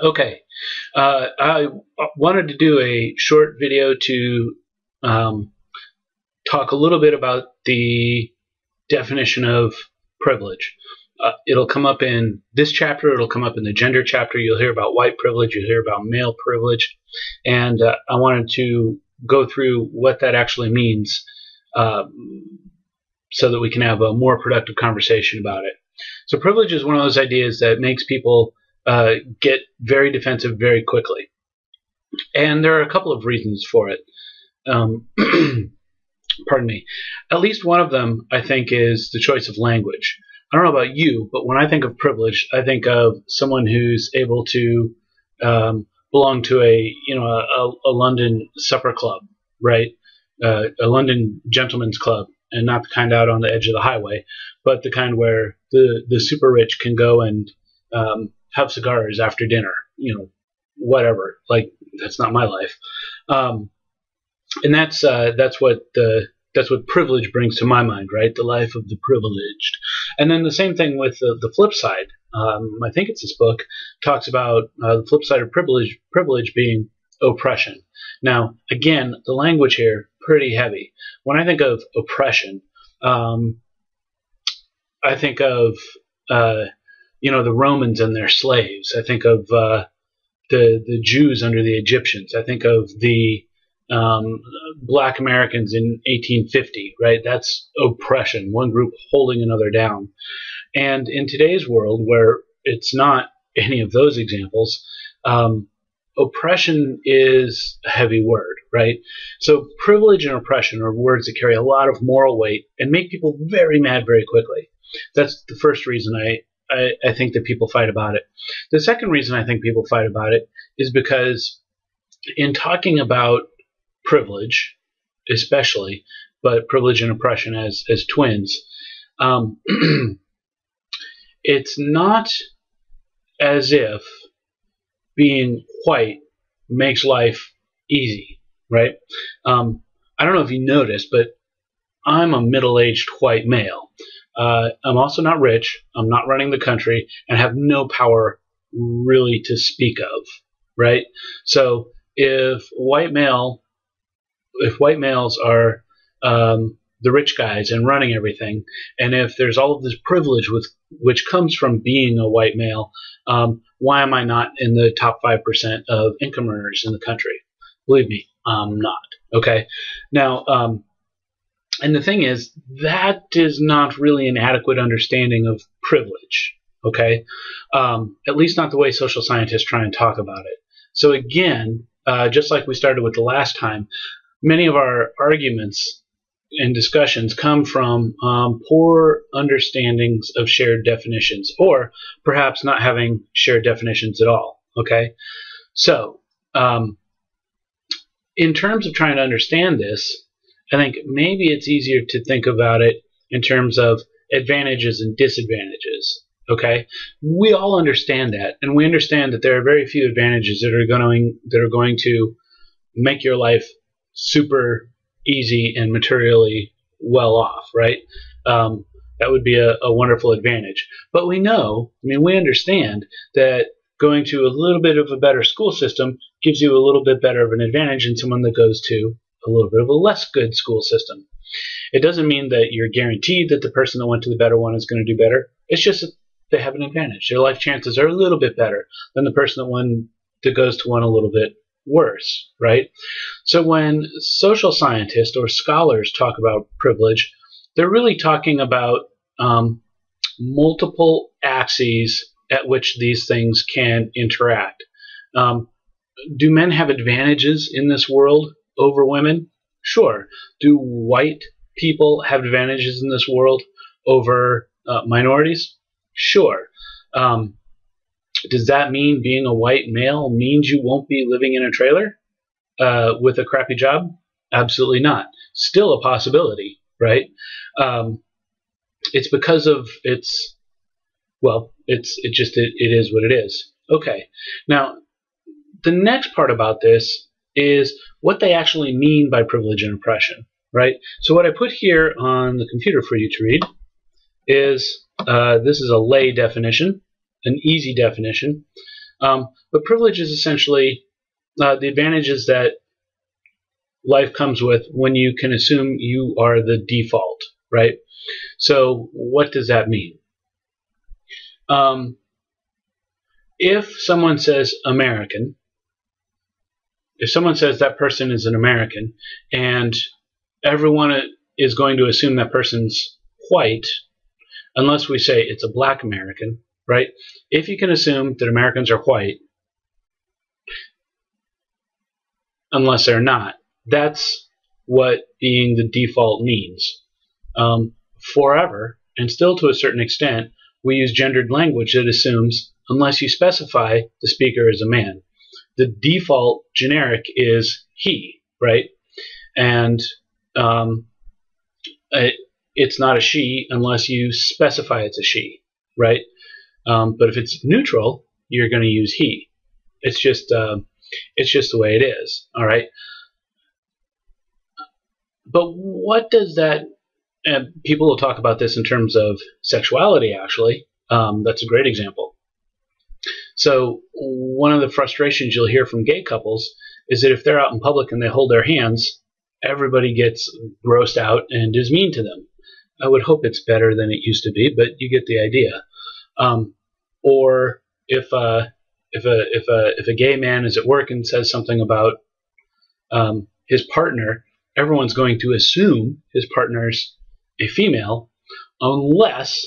Okay, I wanted to do a short video to um, talk a little bit about the definition of privilege. It'll come up in this chapter, it'll come up in the gender chapter. You'll hear about white privilege, you'll hear about male privilege, and I wanted to go through what that actually means uh, so that we can have a more productive conversation about it. So, privilege is one of those ideas that makes people get very defensive very quickly. And there are a couple of reasons for it. Um, pardon me. At least one of them, I think, is the choice of language. I don't know about you, but when I think of privilege, I think of someone who's able to belong to a London supper club, right? A London gentleman's club, and not the kind out on the edge of the highway, but the kind where the super rich can go and have cigars after dinner, whatever. Like, that's not my life. Um, and that's what privilege brings to my mind, right? The life of the privileged. And then the same thing with the flip side. I think it's this book talks about the flip side of privilege being oppression. Now, again, the language here pretty heavy. When I think of oppression, I think of the Romans and their slaves. I think of the Jews under the Egyptians. I think of the Black Americans in 1850, right? That's oppression, one group holding another down. And in today's world, where it's not any of those examples, oppression is a heavy word, right? So privilege and oppression are words that carry a lot of moral weight and make people very mad very quickly. That's the first reason I think that people fight about it. The second reason I think people fight about it is because in talking about privilege, especially, but privilege and oppression as twins, it's not as if being white makes life easy, right? I don't know if you noticed, but I'm a middle-aged white male. I'm also not rich. I'm not running the country, and have no power really to speak of, right? So if white males are the rich guys and running everything, and if there's all of this privilege which comes from being a white male, why am I not in the top 5% of income earners in the country? Believe me, I'm not. Okay. Now, and the thing is, that is not really an adequate understanding of privilege. Okay. At least not the way social scientists try and talk about it. So again, just like we started with the last time, many of our arguments and discussions come from poor understandings of shared definitions, or perhaps not having shared definitions at all. Okay, so in terms of trying to understand this, I think maybe it's easier to think about it in terms of advantages and disadvantages. Okay, we all understand that, and we understand that there are very few advantages that are going to make your life super easy and materially well off, right? That would be a wonderful advantage. But we understand that going to a little bit of a better school system gives you a little bit better of an advantage than someone that goes to a little bit of a less good school system. It doesn't mean that you're guaranteed that the person that went to the better one is going to do better. It's just that they have an advantage. Their life chances are a little bit better than the person that goes to one a little bit worse, right? So when social scientists or scholars talk about privilege, they're really talking about multiple axes at which these things can interact. Do men have advantages in this world over women? Sure. Do white people have advantages in this world over minorities? Sure. Does that mean being a white male means you won't be living in a trailer with a crappy job? Absolutely not. Still a possibility, right? It's because of it is what it is. Okay. Now, the next part about this is what they actually mean by privilege and oppression, right? So what I put here on the computer for you to read is this is a lay definition, an easy definition. But privilege is essentially the advantages that life comes with when you can assume you are the default, right? So what does that mean? If someone says American, if someone says that person is an American, and everyone is going to assume that person's white, unless we say it's a black American, right? If you can assume that Americans are white, unless they're not, that's what being the default means. Forever, and still to a certain extent, we use gendered language that assumes, unless you specify, the speaker is a man. The default generic is he, right? And it's not a she unless you specify it's a she, right? But if it's neutral, you're going to use he. It's just the way it is, all right? But what does that, and people will talk about this in terms of sexuality, actually. That's a great example. So one of the frustrations you'll hear from gay couples is that if they're out in public and they hold their hands, everybody gets grossed out and is mean to them. I would hope it's better than it used to be, but you get the idea. Or if a gay man is at work and says something about his partner, everyone's going to assume his partner's a female unless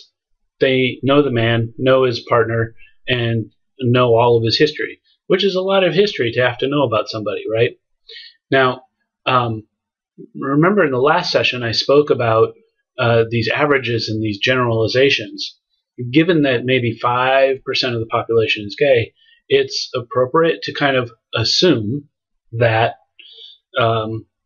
they know the man, know his partner, and know all of his history, which is a lot of history to have to know about somebody, right? Now, remember in the last session I spoke about these averages and these generalizations. Given that maybe 5% of the population is gay, it's appropriate to kind of assume that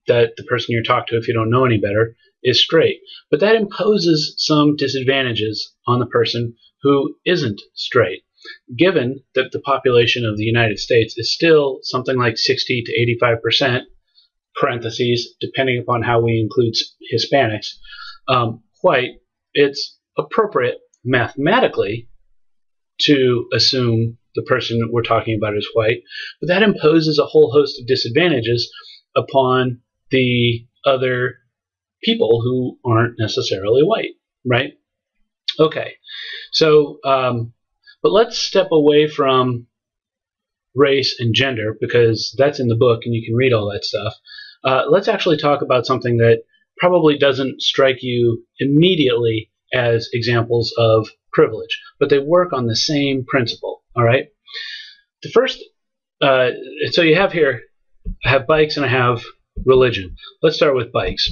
that the person you're talking to, if you don't know any better, is straight. But that imposes some disadvantages on the person who isn't straight, given that the population of the United States is still something like 60 to 85%, parentheses, depending upon how we include Hispanics, white. It's appropriate mathematically to assume the person that we're talking about is white, but that imposes a whole host of disadvantages upon the other people who aren't necessarily white, right? Okay, so, but let's step away from race and gender, because that's in the book and you can read all that stuff. Let's actually talk about something that probably doesn't strike you immediately as examples of privilege, but they work on the same principle, all right? The first, so you have here, I have bikes and I have religion. Let's start with bikes,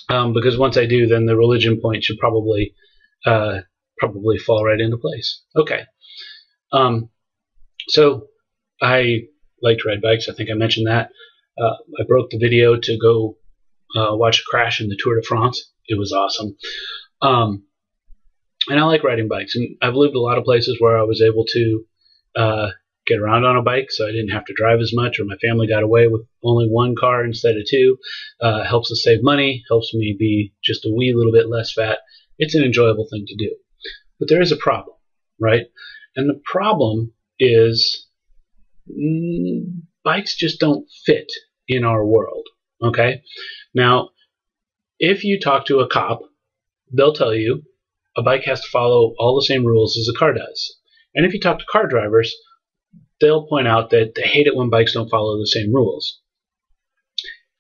because once I do, then the religion point should probably fall right into place. Okay, so I like to ride bikes. I think I mentioned that. I broke the video to go watch a crash in the Tour de France. It was awesome. And I like riding bikes. And I've lived a lot of places where I was able to get around on a bike, so I didn't have to drive as much, or my family got away with only one car instead of two. Helps us save money, helps me be just a wee little bit less fat. It's an enjoyable thing to do. But there is a problem, right? And the problem is bikes just don't fit in our world, okay? Now, if you talk to a cop, they'll tell you a bike has to follow all the same rules as a car does. And if you talk to car drivers, they'll point out that they hate it when bikes don't follow the same rules.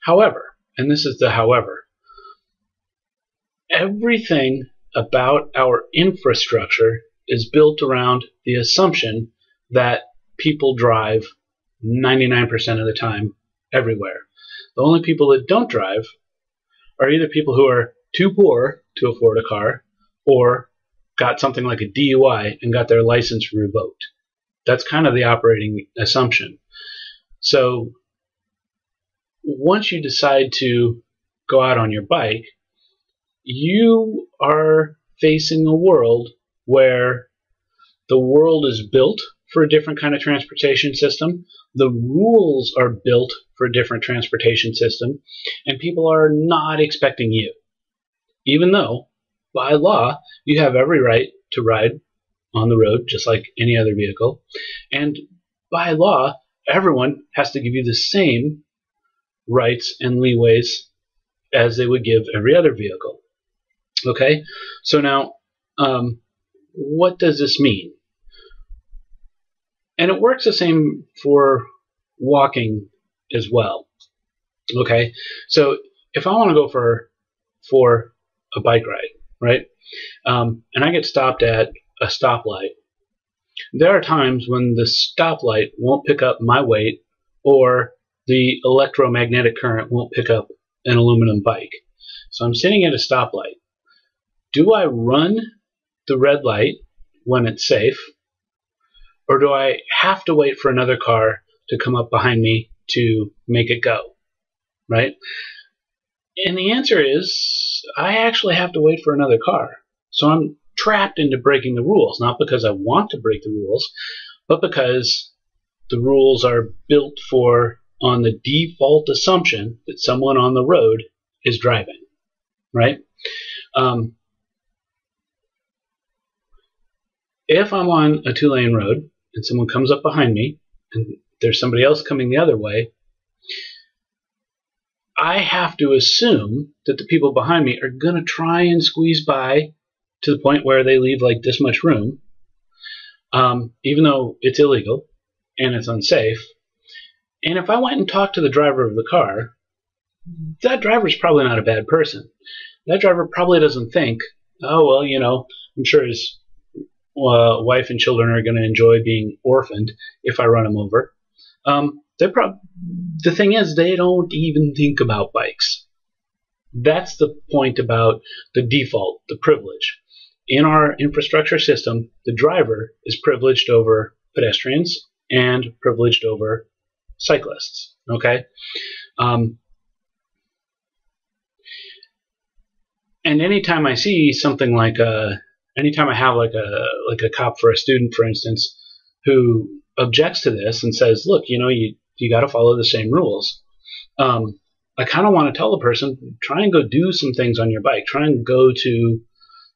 However, and this is the however, everything about our infrastructure is built around the assumption that people drive 99% of the time everywhere. The only people that don't drive are either people who are too poor to afford a car or got something like a DUI and got their license revoked. That's kind of the operating assumption. So once you decide to go out on your bike, you are facing a world where the world is built for a different kind of transportation system. The rules are built for a different transportation system, and people are not expecting you, even though by law you have every right to ride on the road, just like any other vehicle. And by law, everyone has to give you the same rights and leeways as they would give every other vehicle. Okay, so now, what does this mean? And it works the same for walking as well. Okay, so if I want to go for a bike ride, right, and I get stopped at a stoplight, there are times when the stoplight won't pick up my weight, or the electromagnetic current won't pick up an aluminum bike. So I'm sitting at a stoplight. Do I run the red light when it's safe, or do I have to wait for another car to come up behind me to make it go, right? And the answer is, I actually have to wait for another car. So I'm trapped into breaking the rules, not because I want to break the rules, but because the rules are built on the default assumption that someone on the road is driving, right? If I'm on a 2-lane road and someone comes up behind me and there's somebody else coming the other way, I have to assume that the people behind me are going to try and squeeze by to the point where they leave like this much room, even though it's illegal and it's unsafe. And if I went and talked to the driver of the car, that driver's probably not a bad person. That driver probably doesn't think, oh, well, I'm sure his wife and children are going to enjoy being orphaned if I run them over. The thing is, they don't even think about bikes. That's the point about the default, the privilege. In our infrastructure system, the driver is privileged over pedestrians and privileged over cyclists. Okay? And anytime I see something like anytime I have like a cop for a student, for instance, who objects to this and says, look, you got to follow the same rules. I kind of want to tell the person, try and go do some things on your bike. Try and go to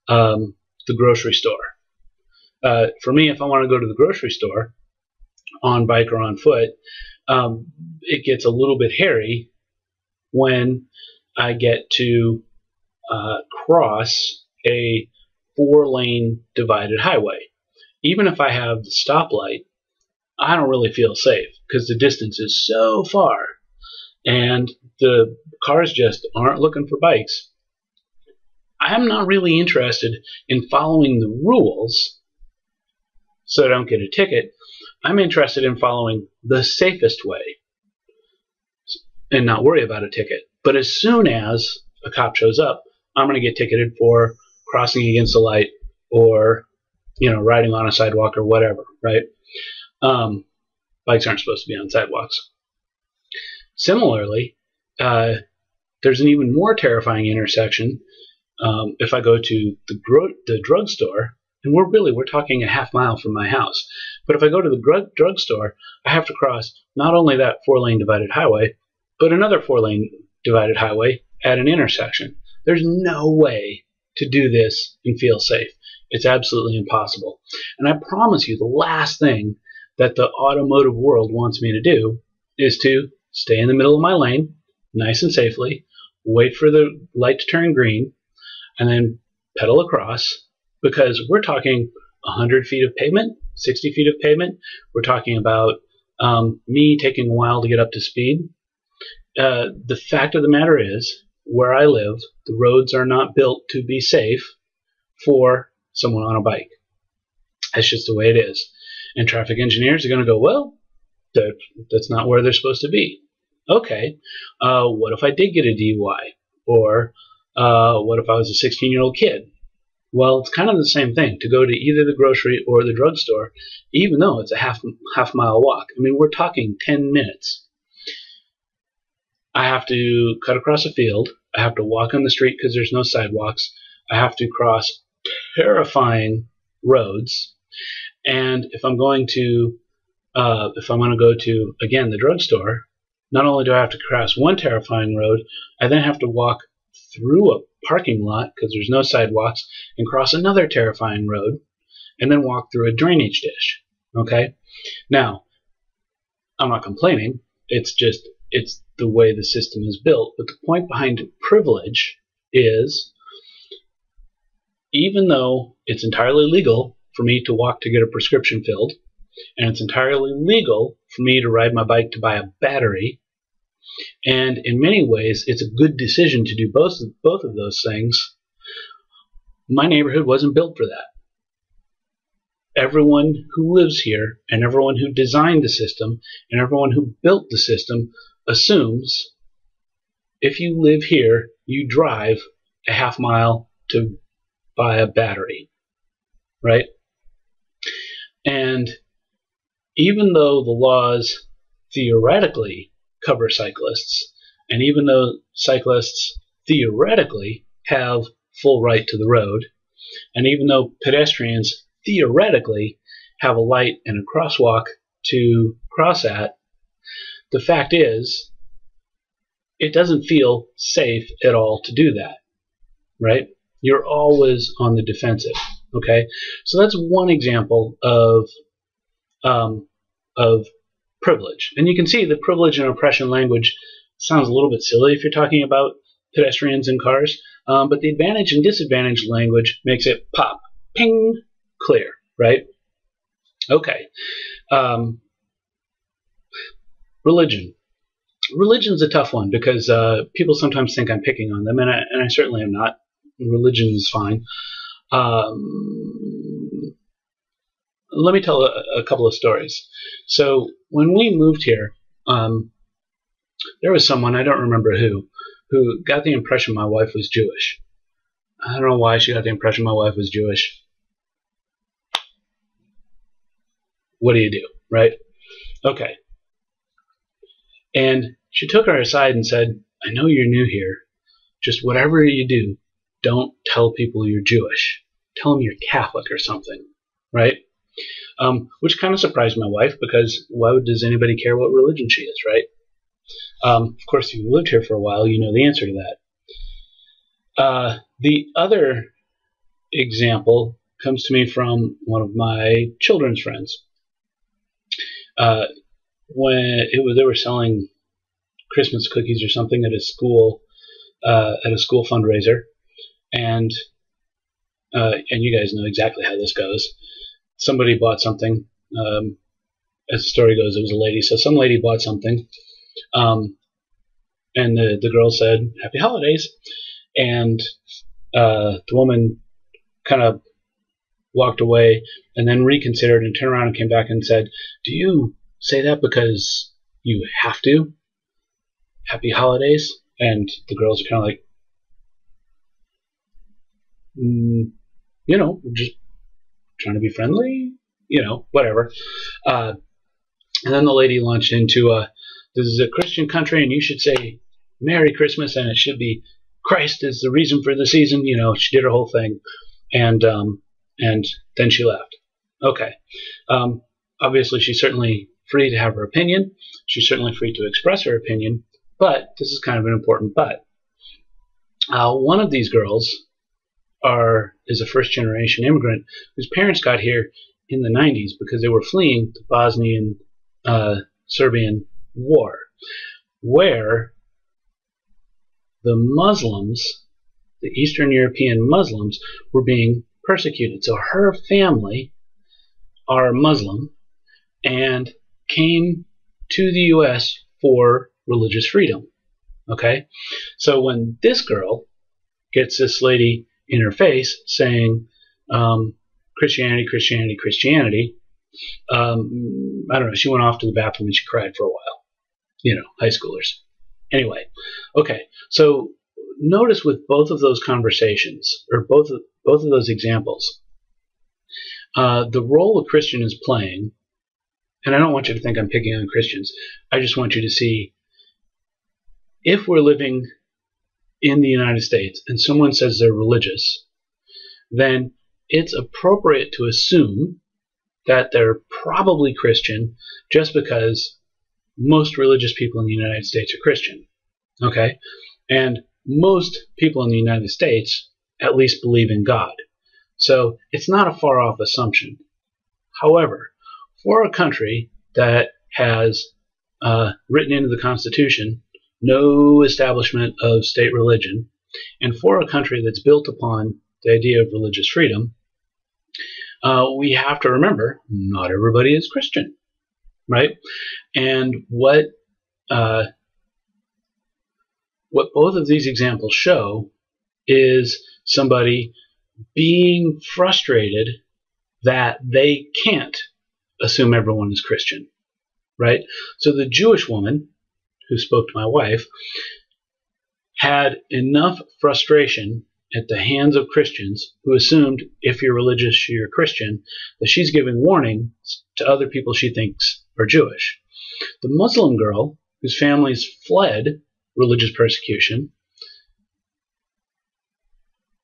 the grocery store. For me, if I want to go to the grocery store on bike or on foot, it gets a little bit hairy when I get to cross a 4-lane divided highway. Even if I have the stoplight, I don't really feel safe because the distance is so far and the cars just aren't looking for bikes. I'm not really interested in following the rules so I don't get a ticket. I'm interested in following the safest way and not worry about a ticket. But as soon as a cop shows up, I'm going to get ticketed for crossing against the light or, riding on a sidewalk or whatever, right? Bikes aren't supposed to be on sidewalks. Similarly, there's an even more terrifying intersection if I go to the drugstore, and we're talking a half mile from my house. But if I go to the drugstore, I have to cross not only that 4-lane divided highway, but another 4-lane divided highway at an intersection. There's no way to do this and feel safe. It's absolutely impossible. And I promise you, the last thing that the automotive world wants me to do is to stay in the middle of my lane, nice and safely, wait for the light to turn green, and then pedal across, because we're talking 100 feet of pavement, 60 feet of pavement. We're talking about me taking a while to get up to speed. The fact of the matter is, where I live, the roads are not built to be safe for someone on a bike. That's just the way it is. And traffic engineers are going to go, well, that's not where they're supposed to be. Okay, what if I did get a DUI? Or what if I was a 16-year-old kid? Well, it's kind of the same thing to go to either the grocery or the drugstore, even though it's a half mile walk. I mean, we're talking 10 minutes. I have to cut across a field. I have to walk on the street because there's no sidewalks. I have to cross terrifying roads. And if I'm going to go to, again, the drugstore, not only do I have to cross one terrifying road, I then have to walk through a parking lot because there's no sidewalks and cross another terrifying road. and then walk through a drainage dish. Okay? Now, I'm not complaining. It's the way the system is built. But the point behind privilege is, even though it's entirely legal for me to walk to get a prescription filled, and it's entirely legal for me to ride my bike to buy a battery, and in many ways it's a good decision to do both of those things, my neighborhood wasn't built for that. Everyone who lives here, and everyone who designed the system, and everyone who built the system assumes if you live here, you drive a half mile to buy a battery, right? And even though the laws theoretically cover cyclists, and even though cyclists theoretically have full right to the road, and even though pedestrians theoretically have a light and a crosswalk to cross at, the fact is, it doesn't feel safe at all to do that, right? You're always on the defensive, okay? So that's one example of privilege. And you can see that privilege and oppression language sounds a little bit silly if you're talking about pedestrians and cars, but the advantage and disadvantage language makes it pop, ping, clear, right? Okay. Religion. Religion's a tough one because people sometimes think I'm picking on them, and I certainly am not. Religion is fine. Let me tell a couple of stories. So when we moved here, there was someone, I don't remember who got the impression my wife was Jewish. I don't know why she got the impression my wife was Jewish. What do you do, right? Okay. And she took her aside and said, I know you're new here. Just whatever you do, don't tell people you're Jewish. Tell them you're Catholic or something, right? Which kind of surprised my wife, because why does anybody care what religion she is, right? Of course, if you've lived here for a while, you know the answer to that. The other example comes to me from one of my children's friends. When they were selling Christmas cookies or something at a school fundraiser, and you guys know exactly how this goes. Somebody bought something. As the story goes, it was a lady. So some lady bought something, and the girl said, "Happy Holidays," and the woman kind of walked away and then reconsidered and turned around and came back and said, "Do you say that because you have to? Happy Holidays?" And the girls are kind of like, just trying to be friendly, whatever. And then the lady launched into, this is a Christian country and you should say Merry Christmas, and it should be Christ is the reason for the season. She did her whole thing, and then she left. Okay. Obviously, she's certainly free to have her opinion. She's certainly free to express her opinion, but this is kind of an important but. One of these girls is a first-generation immigrant whose parents got here in the 90s because they were fleeing the Bosnian Serbian war, where the Muslims, the Eastern European Muslims, were being persecuted. So her family are Muslim and came to the U.S. for religious freedom. Okay? So when this girl gets this lady in her face saying Christianity, Christianity, Christianity, I don't know, she went off to the bathroom and she cried for a while. High schoolers. Anyway, okay, so notice with both of those conversations, or both of those examples, the role a Christian is playing, and I don't want you to think I'm picking on Christians, I just want you to see, if we're living in the United States and someone says they're religious, then it's appropriate to assume that they're probably Christian just because most religious people in the United States are Christian. Okay? And most people in the United States at least believe in God. So it's not a far off assumption. However, for a country that has written into the Constitution no establishment of state religion, and for a country that's built upon the idea of religious freedom, we have to remember not everybody is Christian, right? And what both of these examples show is somebody being frustrated that they can't assume everyone is Christian, right? So the Jewish woman who spoke to my wife had enough frustration at the hands of Christians who assumed if you're religious, you're Christian, that she's giving warnings to other people she thinks are Jewish. The Muslim girl whose families fled religious persecution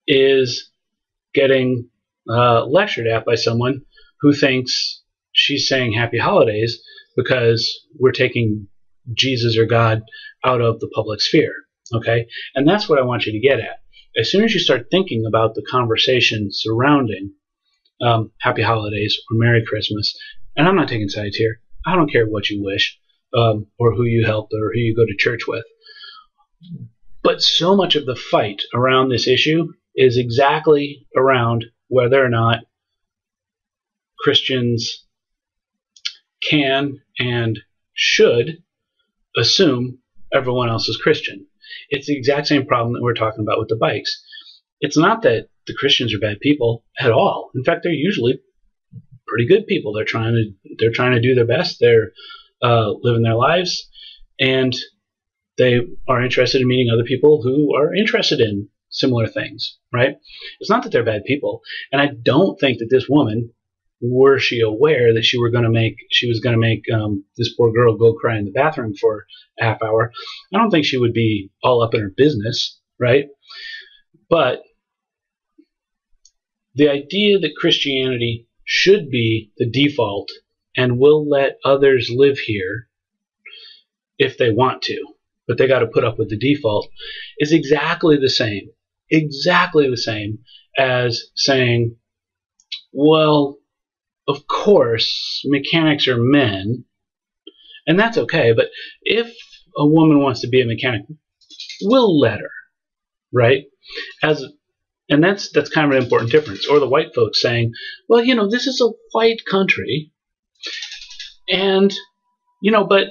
is getting lectured at by someone who thinks she's saying happy holidays because we're taking Jesus or God out of the public sphere. Okay? And that's what I want you to get at. As soon as you start thinking about the conversation surrounding happy holidays or Merry Christmas, and I'm not taking sides here. I don't care what you wish or who you helped or who you go to church with. But so much of the fight around this issue is exactly around whether or not Christians can and should assume everyone else is Christian. It's the exact same problem that we're talking about with the bikes. It's not that the Christians are bad people at all. In fact, they're usually pretty good people. They're trying to do their best. They're living their lives, and they are interested in meeting other people who are interested in similar things, right? It's not that they're bad people. And I don't think that this woman, were she aware that she was going to make this poor girl go cry in the bathroom for a half hour, I don't think she would be all up in her business, right? But the idea that Christianity should be the default and will let others live here if they want to, but they got to put up with the default, is exactly the same as saying, well, of course, mechanics are men, and that's okay, but if a woman wants to be a mechanic, we'll let her, right? And that's kind of an important difference. Or the white folks saying, well, this is a white country, and, but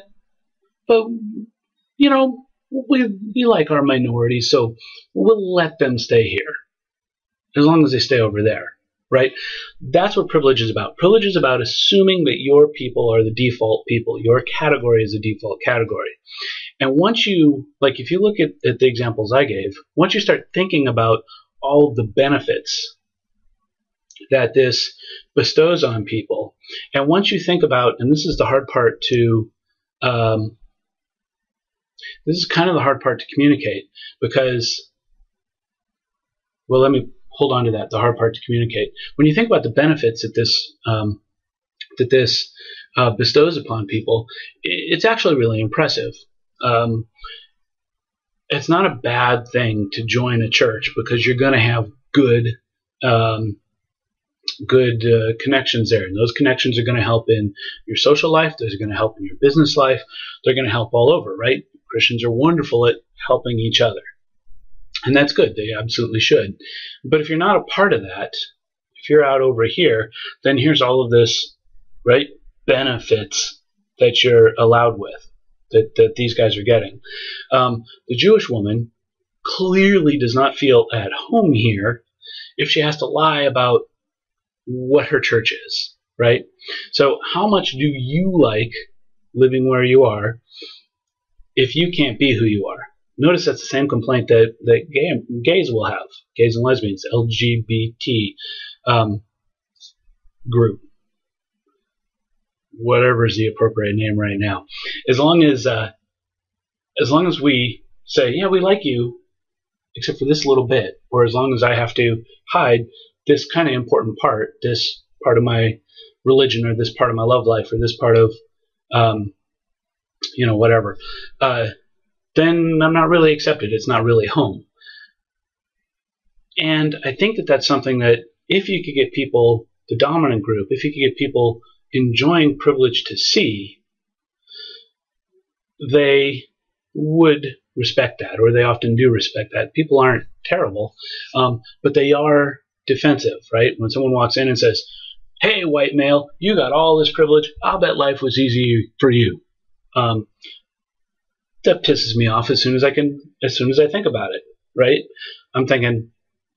we like our minorities, so we'll let them stay here as long as they stay over there, right? That's what privilege is about. Privilege is about assuming that your people are the default people. Your category is the default category. And once you, if you look at the examples I gave, once you start thinking about all the benefits that this bestows on people, and once you think about, and this is the hard part to this is kind of the hard part to communicate, because, well, let me hold on to that, the hard part to communicate. When you think about the benefits that this bestows upon people, it's actually really impressive. It's not a bad thing to join a church because you're going to have good connections there. And those connections are going to help in your social life. Those are going to help in your business life. They're going to help all over, right? Christians are wonderful at helping each other. And that's good. They absolutely should. But if you're not a part of that, if you're out over here, then here's all of this, right, benefits that you're allowed with, that these guys are getting. The Jewish woman clearly does not feel at home here if she has to lie about what her church is, right? So how much do you like living where you are if you can't be who you are? Notice that's the same complaint that gays will have, gays and lesbians, LGBT group, whatever is the appropriate name right now. As long as we say, yeah, we like you, except for this little bit, or as long as I have to hide this kind of important part, this part of my religion, or this part of my love life, or this part of, whatever, then I'm not really accepted. It's not really home. And I think that that's something that if you could get people, the dominant group, if you could get people enjoying privilege to see, they would respect that, or they often do respect that. People aren't terrible, but they are defensive, right? When someone walks in and says, "Hey, white male, you got all this privilege. I'll bet life was easy for you." That pisses me off as soon as I think about it, right? I'm thinking,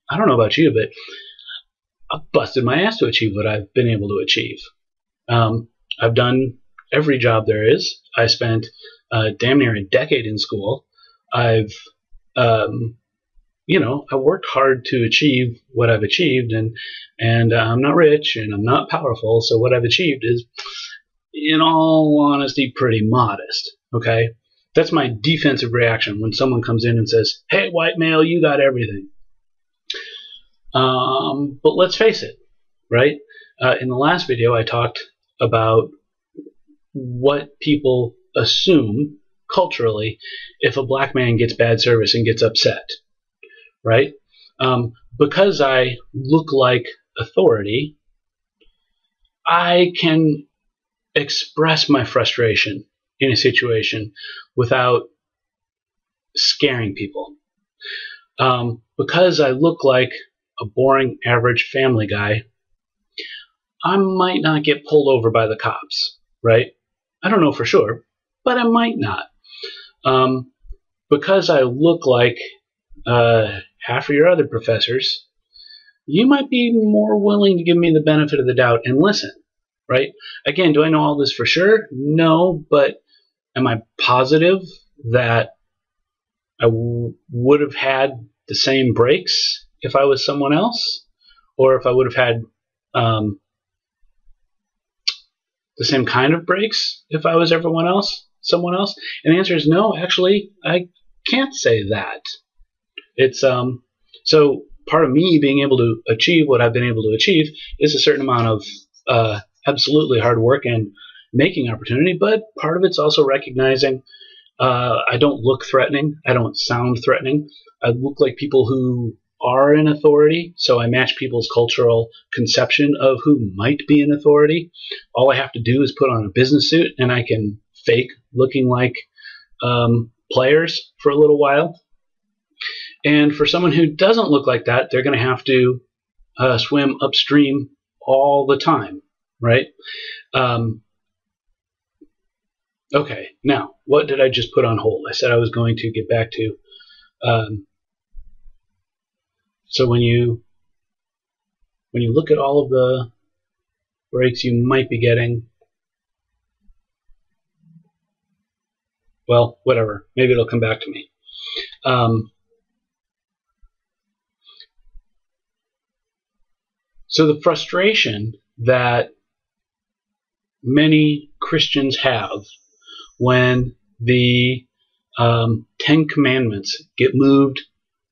I don't know about you, but I've busted my ass to achieve what I've been able to achieve. I've done every job there is. I spent damn near a decade in school. I've I worked hard to achieve what I've achieved, and I'm not rich and I'm not powerful, so what I've achieved is, in all honesty, pretty modest. Okay, that's my defensive reaction when someone comes in and says, "Hey, white male, you got everything." But let's face it, right? In the last video, I talked about what people assume culturally if a black man gets bad service and gets upset, right? Because I look like authority, I can express my frustration in a situation without scaring people. Because I look like a boring average family guy, I might not get pulled over by the cops, right? I don't know for sure, but I might not. Because I look like half of your other professors, you might be more willing to give me the benefit of the doubt and listen, right? Again, do I know all this for sure? No, but am I positive that I would have had the same breaks if I was someone else? Or if I would have had the same kind of breaks if I was someone else? And the answer is no, actually, I can't say that. It's so part of me being able to achieve what I've been able to achieve is a certain amount of absolutely hard work and making opportunity, but part of it's also recognizing I don't look threatening, I don't sound threatening, I look like people who are in authority, so I match people's cultural conception of who might be in authority. All I have to do is put on a business suit and I can fake looking like players for a little while. And for someone who doesn't look like that, they're going to have to swim upstream all the time, right? Okay, now, what did I just put on hold? I said I was going to get back to. So when you look at all of the breaks you might be getting, well, whatever. Maybe it'll come back to me. So the frustration that many Christians have when the 10 Commandments get moved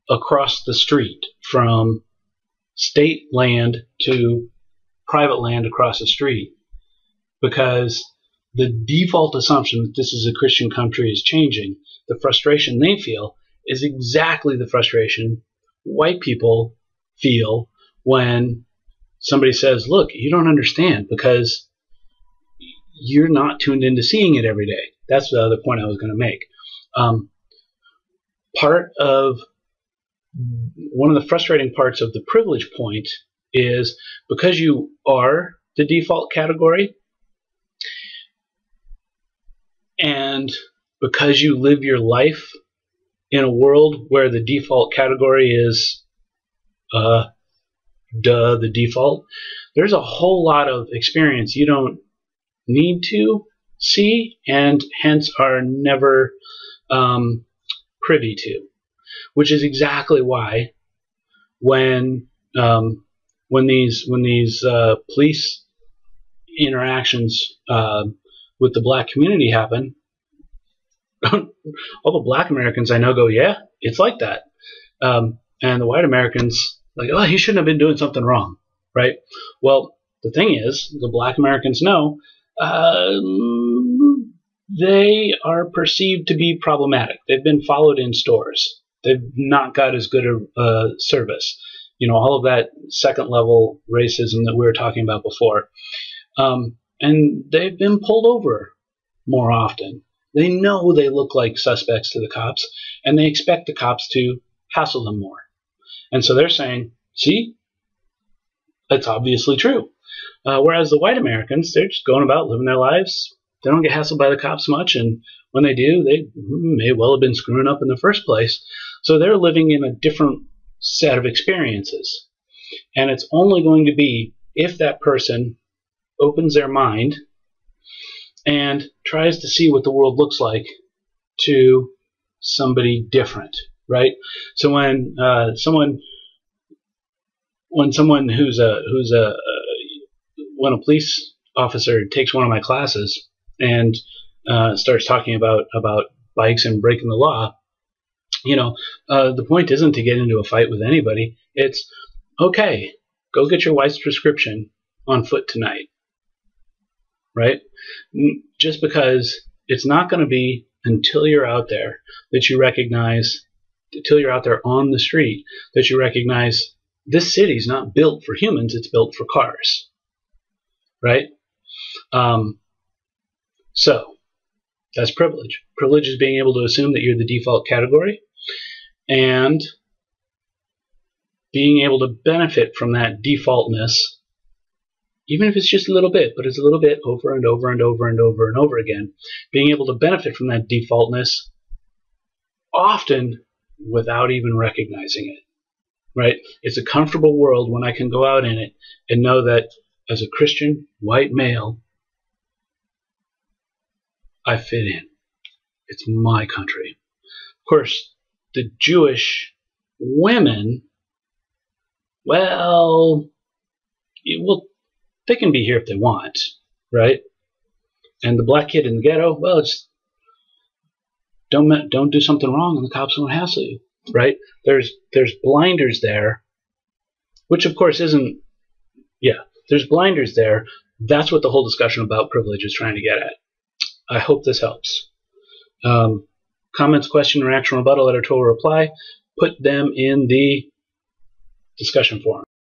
across the street from state land to private land across the street, because the default assumption that this is a Christian country is changing, the frustration they feel is exactly the frustration white people feel when somebody says, look, you don't understand because you're not tuned into seeing it every day. That's the other point I was going to make. One of the frustrating parts of the privilege point is because you are the default category and because you live your life in a world where the default category is the default, there's a whole lot of experience you don't need to see and hence are never privy to, which is exactly why when these police interactions with the black community happen, all the black Americans I know go, yeah, it's like that, and the white Americans like, oh, he shouldn't have been doing something wrong, right? Well, the thing is, the black Americans know they are perceived to be problematic. They've been followed in stores. They've not got as good a service. all of that second level racism that we were talking about before. And they've been pulled over more often. They know they look like suspects to the cops, and they expect the cops to hassle them more. And so they're saying, see, that's obviously true. Whereas the white Americans, they're just going about living their lives. They don't get hassled by the cops much, and when they do, they may well have been screwing up in the first place. So they're living in a different set of experiences. And it's only going to be if that person opens their mind and tries to see what the world looks like to somebody different, right? So when someone when a police officer takes one of my classes and starts talking about bikes and breaking the law, the point isn't to get into a fight with anybody. It's, okay, go get your wife's prescription on foot tonight, right? Just because it's not going to be until you're out there that you recognize, until you're out there on the street, that you recognize this city's not built for humans, it's built for cars, right? So that's privilege. Privilege is being able to assume that you're the default category and being able to benefit from that defaultness, even if it's just a little bit, but it's a little bit over and over and over and over and over again. Being able to benefit from that defaultness often without even recognizing it, right? It's a comfortable world when I can go out in it and know that as a Christian white male, I fit in. It's my country. Of course, the Jewish women, well, they can be here if they want, right? And the black kid in the ghetto, well, it's don't do something wrong and the cops won't hassle you, right? There's blinders there, which of course isn't, there's blinders there. That's what the whole discussion about privilege is trying to get at. I hope this helps. Comments, question, reaction, rebuttal, editorial reply, put them in the discussion forum.